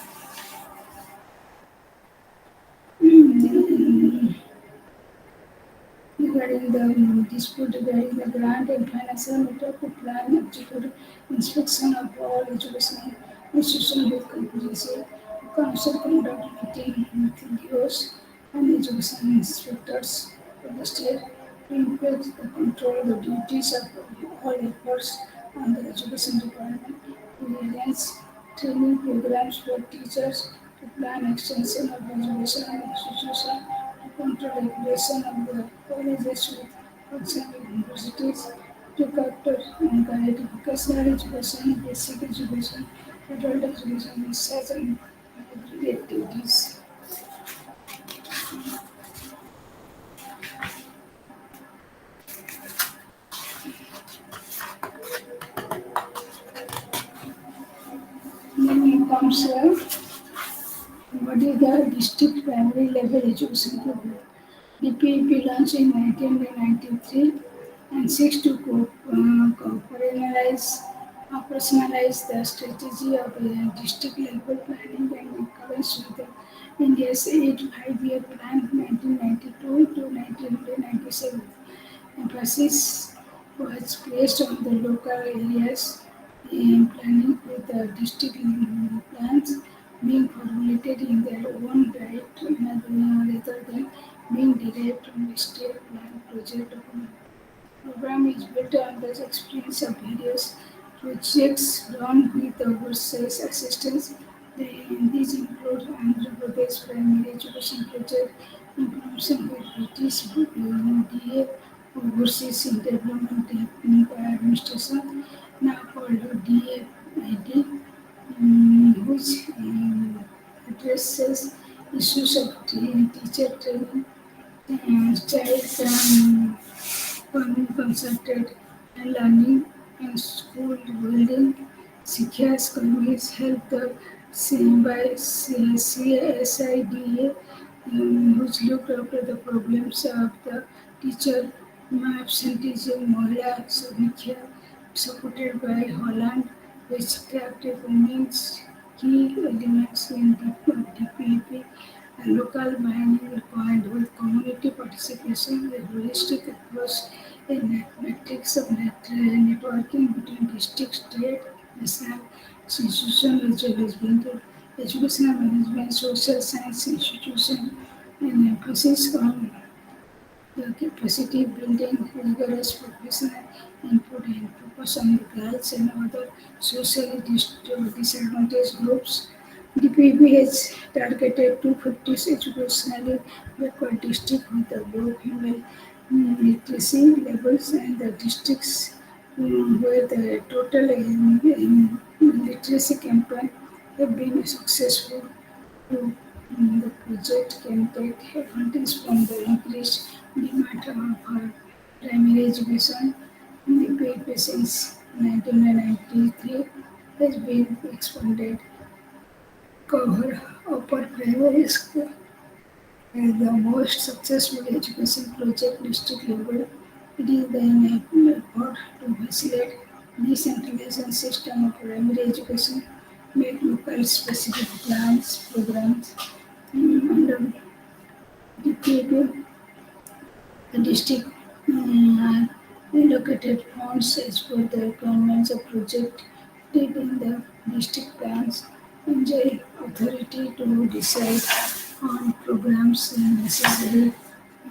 A: the dispute regarding the grant and financial matter to plan execute inspection of all educational institutions with competency, council conduct meeting with DOs and education inspectors of the state to implement the control the duties of all efforts on the education department to arrange training programs for teachers to plan extension of education institution to control regulation of the colleges with functional universities to capture and guide vocational education, basic education, adult education, research and library activities. Then comes what is the district primary level education program? DPEP launched in 1993 and seeks to operationalize the strategy of district level planning and accordance with India's 8 5-year plan 1992 to 1997. Emphasis was placed on the local areas in planning with the district plans being formulated in their own right rather than being derived from the state plan project document. Program is built on the experience of various projects run with overseas assistance. These include Andhra Pradesh Primary Education Project, implementation with British DA, Overseas in Development Administration, now called DAID, which addresses issues of teacher training, child concentrated and learning and school building. Sikha Economics helped by CSIDA, which looked after the problems of the teacher absenteeism, Mohila Samikhya, supported by Holland, which tracked women's key elements in DPP and local mining required with community participation, a holistic approach, a matrix of networking between district, state, national institutions, as well as being educational management, social science institution, and emphasis on the capacity building, rigorous professional input, and focus on the girls and other socially disadvantaged groups. The PB has targeted 250 educationally backward districts with the low female literacy levels and the districts where the total literacy campaign have been successful to the project can take advantage from the increased demand for primary education. The PAP since 1993 has been expanded cover upper primary school the most successful education project district level. It is an effort to facilitate decentralization system of primary education, make local specific plans, programs under DPP. The district allocated funds as per the requirements of project in the district plans, enjoy authority to decide on programs and necessary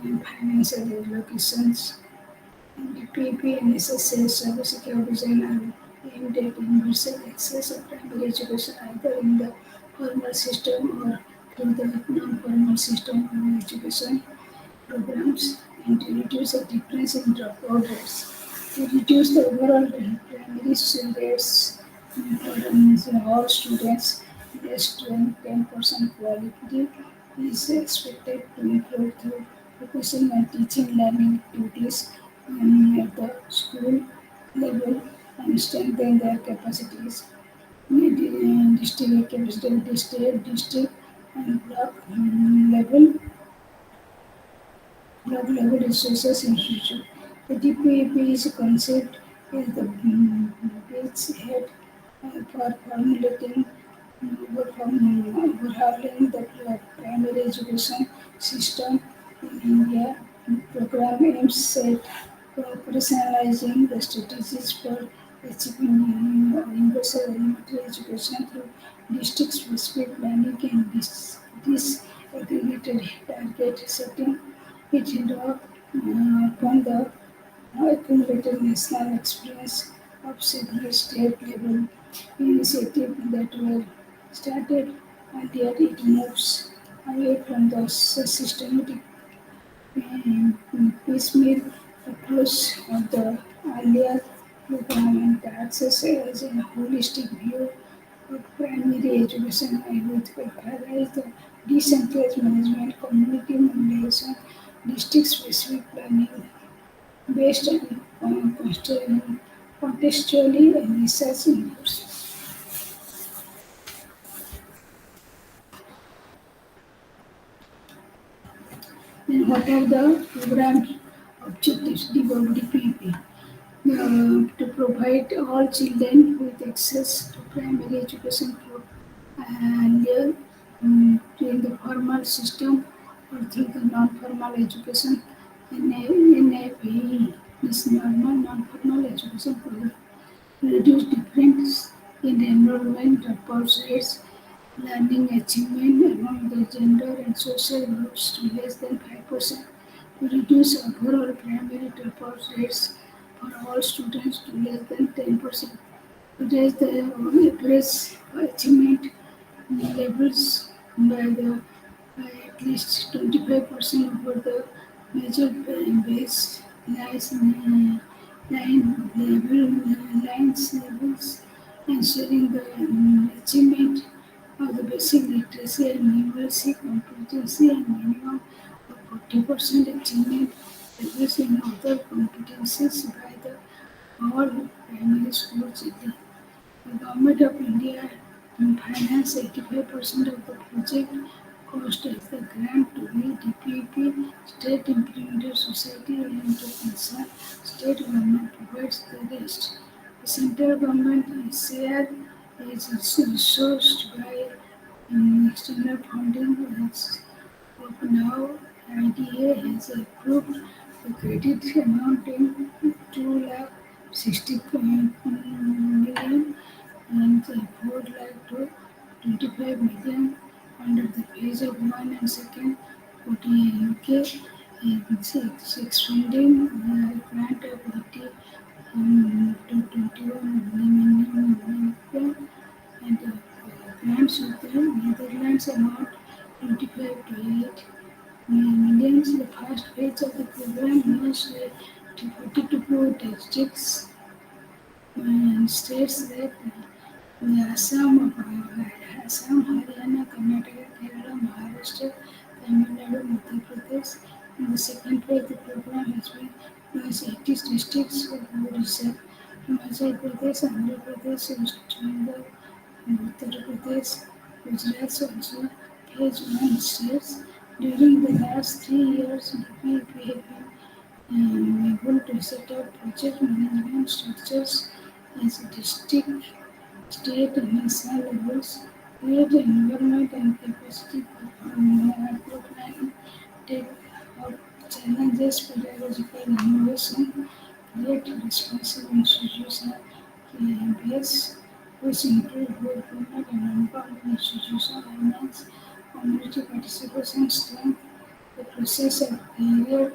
A: financial allocations. DPP and SSA cybersecurity are aimed at universal access of primary education either in the formal system or through the non-formal system of education programs and to reduce the difference in dropout rates. To reduce the overall primary student rates for all students, less than 10% quality is expected to improve through focusing on teaching learning activities at the school level and strengthen their capacities. District capacity, district and block level blood level resources in future. The DPAP is a concept as the base head for formulating overhauling the primary education system in India. The program aims at operationalizing the strategies for achieving universal elementary education through district-specific planning and disaggregated target setting. It draws upon the accumulated national experience of several state level initiatives that were started earlier. It moves away from the systematic piecemeal approach of the earlier program and access as a holistic view of primary education with the decentralized management, community mobilization, district-specific planning based on contextually and research inputs. Then what are the program objectives of DPP? To provide all children with access to primary education through earlier in the formal system or through the non-formal education NAPE is normal non-formal education program. Reduce difference in enrollment dropout rates, learning achievement among the gender and social groups to less than 5%. To reduce overall primary dropout rates for all students to less than 10%. To raise the average achievement levels by at least 25% over the major base lines levels, ensuring the achievement of the basic literacy and numeracy competency and minimum of 40% achievement levels in other competencies by the all primary school children. The Government of India finance 85% of the project cost as the grant to be DPP State Implemented Society and to concern state government provides the rest. The central government share is resourced by external funding as of now. IDA has approved the credit amount in 2 lakh 60 million and 4 lakh to 25 million under the phase of 1 and second 40 UK expanding grant of 80 to 21 million and grants of the Netherlands amount 25 to 8 millions. The first phase of the program was to 42 districts and states that Assam, Haryana, Karnataka, Kerala, Maharashtra, Tamil Nadu, Madhya Pradesh. In the second phase, the program has been plus 80 districts of Odisha, Himachal Pradesh, Andhra Pradesh, West Bengal, and Uttar Pradesh, Gujarat also phase 1 states. During the last 3 years, we have been able to set up project management structures as a district, state, and national levels, create an environment and capacity for planning, take up challenges, pedagogical innovation, create responsive institutional base, which include both government and non-government institutional elements, community participation, strength, the process of career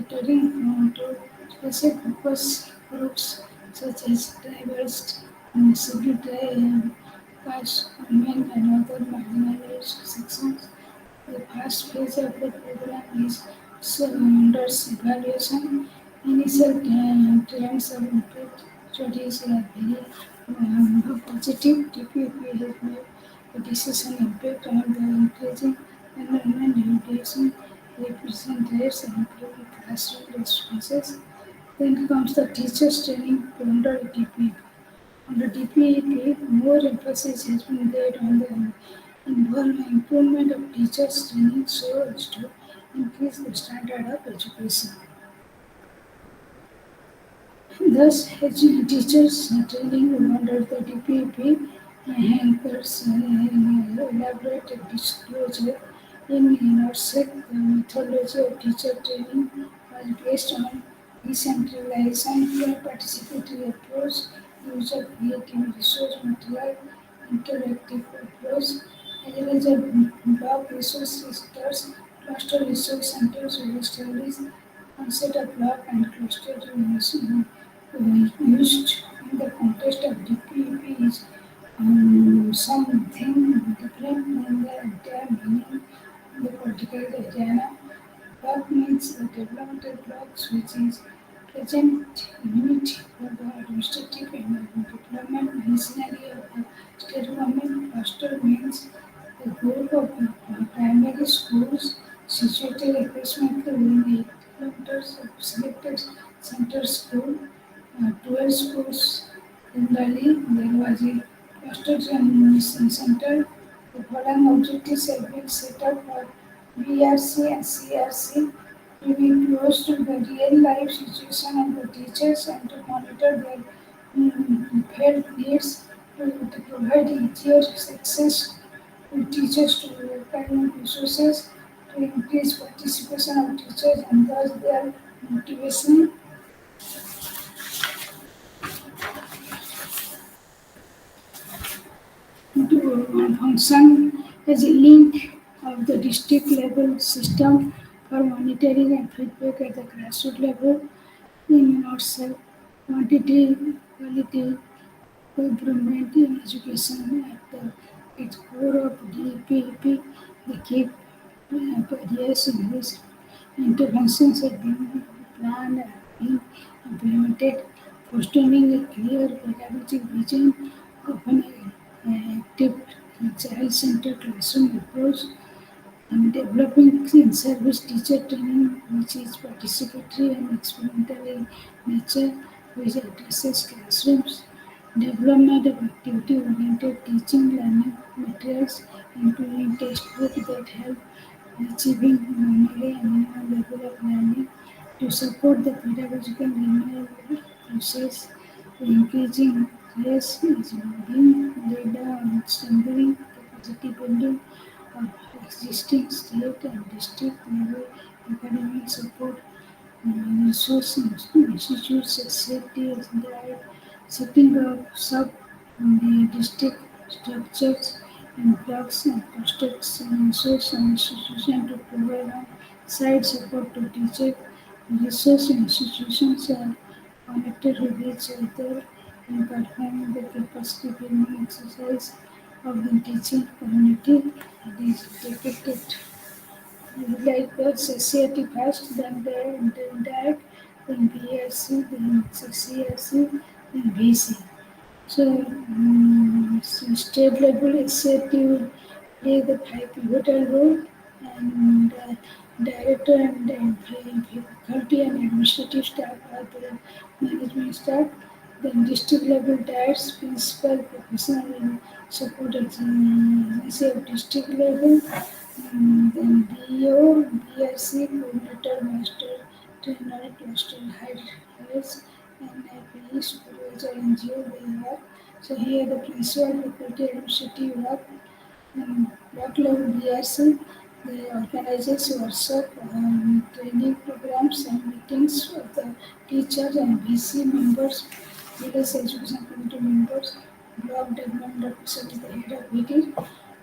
A: catering to specific focus groups such as tribals, scheduled caste, women, and other marginalized sections. The first phase of the program is under evaluation. Initial trends of impact studies are very positive. TPP has made a decision impact on the increasing enrollment, reducing represent rates, and improving classroom responses. Then comes the teachers training under TPP. Under DPEP, more emphasis has been laid on the improvement of teachers' training so as to increase the standard of education. Thus, teachers training under the DPEP anchors elaborate disclosure in INORSEC. The methodology of teacher training was based on decentralization, participatory approach, use of creative resource material, interactive approach, as well as a block resource centers, cluster resource centers were established. Concept of block and cluster used in the context of DPP is something different than the entire meaning in the political agenda. Block means the developmental blocks which is present unit for the administrative and development machinery of the state government. Cluster means the group of primary schools situated approximately within 8 kilometers of selected center school. 12 schools in Delhi. There was a cluster center. The following objectives have been set up for BRC and CRC to be close to the real life situation of the teachers and to monitor their felt needs to provide easier access to teachers to academic resources to increase participation of teachers and thus their motivation to function as a link of the district level system for monitoring and feedback at the grassroots level in ourselves, quantity, quality, improvement in education at its core of DPP, the key areas in which interventions have been planned and being implemented, fostering a clear pedagogic vision of an active child-centered classroom approach and developing in-service teacher training, which is participatory and experimental in nature, which addresses classrooms, development of activity-oriented teaching learning materials, including textbooks that help achieving normally and minimum level of learning to support the pedagogical renewal process, engaging yes is being laid on strengthening capacity building of existing state and district level academic support resource institutes as safety as guide, setting up sub district structures and blocks and constructs and resource and institutions to provide on-site support to teachers. Resource institutions are connected with each other and performing the capacity building exercise of the teaching community. It is depicted like the society first, then the indirect, then BRC, then CRC, then BC. So, state level executive play the pivotal role, and director and faculty and administrative staff are the management staff. Then district level directs, principal, professional and support agency of district level. Then BO, BRC, coordinator, master, trainer, cluster heads, NIPE, supervisor, NGO, they work. So here the principal, faculty, administrative work, workload BRC, they organizes workshop, training programs and meetings of the teachers and BC members, village education committee members, block development officer is the head of meeting,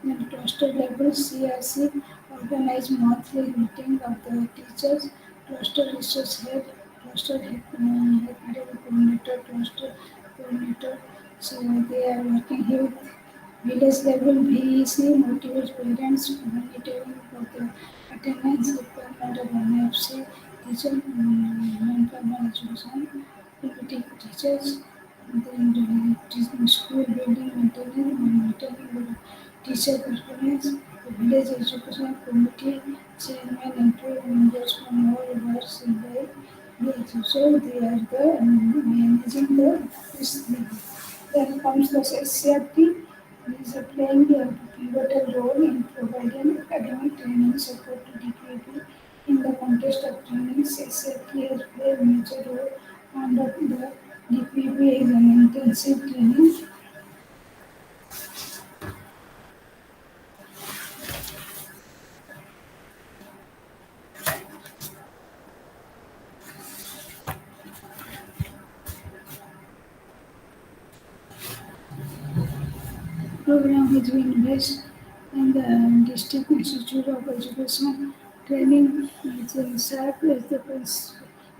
A: and cluster level CRC organize monthly meeting of the teachers, cluster resource head, cluster head, academic coordinator, cluster coordinator. So they are working here. Village level VEC motivates parents monitoring for the attendance requirement of NFC, teacher non-formal education, PPT teachers, then the school building maintenance, maintaining the teacher performance, the village education committee chairman and members from all works in the teacher, they are the managing the this level. Then comes the SCRT, is playing a pivotal role in providing academic training support to DPP. In the context of training, SCRT has played a major role under the DPP is an intensive training. Program has been based in the District Institute of Education Training is served as the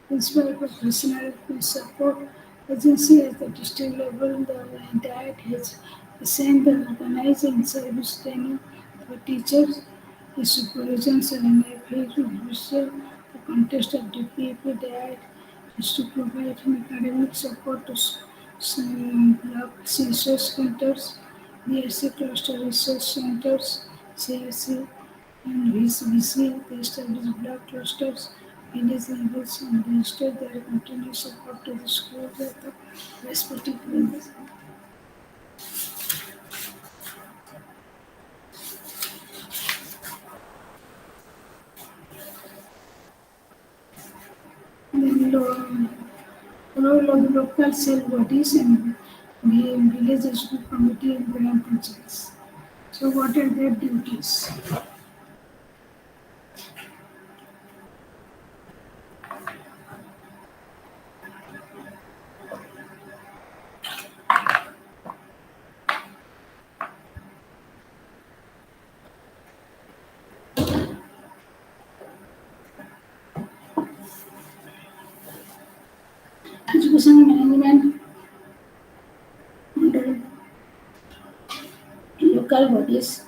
A: principal professional support agency at the district level. The entire has assigned the organizing service training for teachers, the supervisions and official. The context of DPP diet is to provide academic support to block research centers, BSc cluster research centers, CSC, and VC. They establish block clusters, village levels, and register their continuous support to the schools at the respective levels. Then role of local cell bodies and the village education committee and gram panchayats. So what are their duties? Education management under local bodies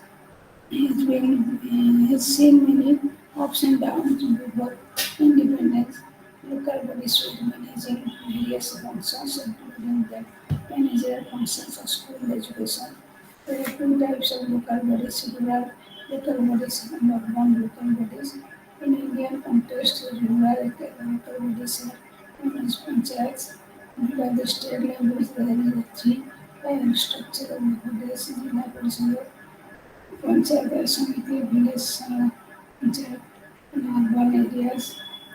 A: has seen many ups and downs before independence. Local bodies were managing various functions, including the managerial functions of school education. There are two types of local bodies: rural local bodies and urban local bodies. In Indian context, rural local bodies are known as panchayats. Below the state levels, there are three structure of bodies: Jilla Parishad, Panchayat Samiti, village panchayat in urban areas.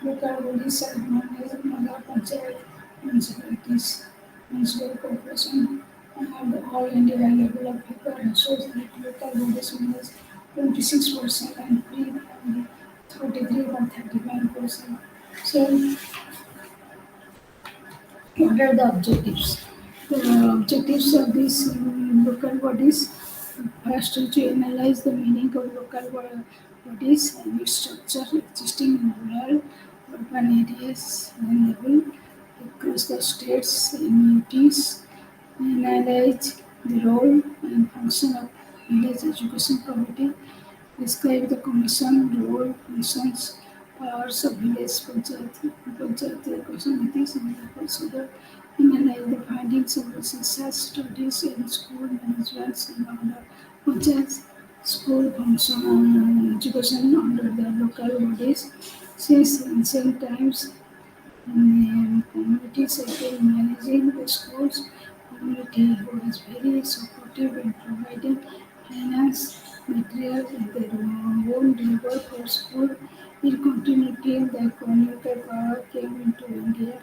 A: Local bodies are known as Nagar Panchayat municipalities, municipal corporation, and at the all India level of people shows that local bodies manage 26% and free only 43.35%. So what are the objectives? The objectives of these local bodies first to analyze the meaning of local bodies and its structure existing in rural, urban areas and level across the states and UTs, analyze the role and function of village education committee, describe the commission role, functions, powers of village panchayat committees and the procedure, analyze the findings of the research studies in school management and under panchayats, school function education under the local bodies. Since ancient times, communities have been managing the schools. Community who is very supportive in providing finance materials in their own labor forceful in continuity the commuter power came into India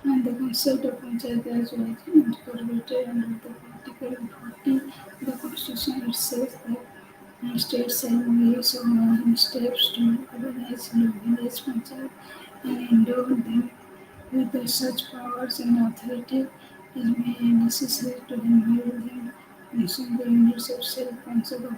A: and the concept of Panchayat Raj was incorporated under the Article 40 of the Constitution. It says that states shall make some steps to organize village panchayat and endow them with such powers and authority as may necessary to involve them in the units of self-control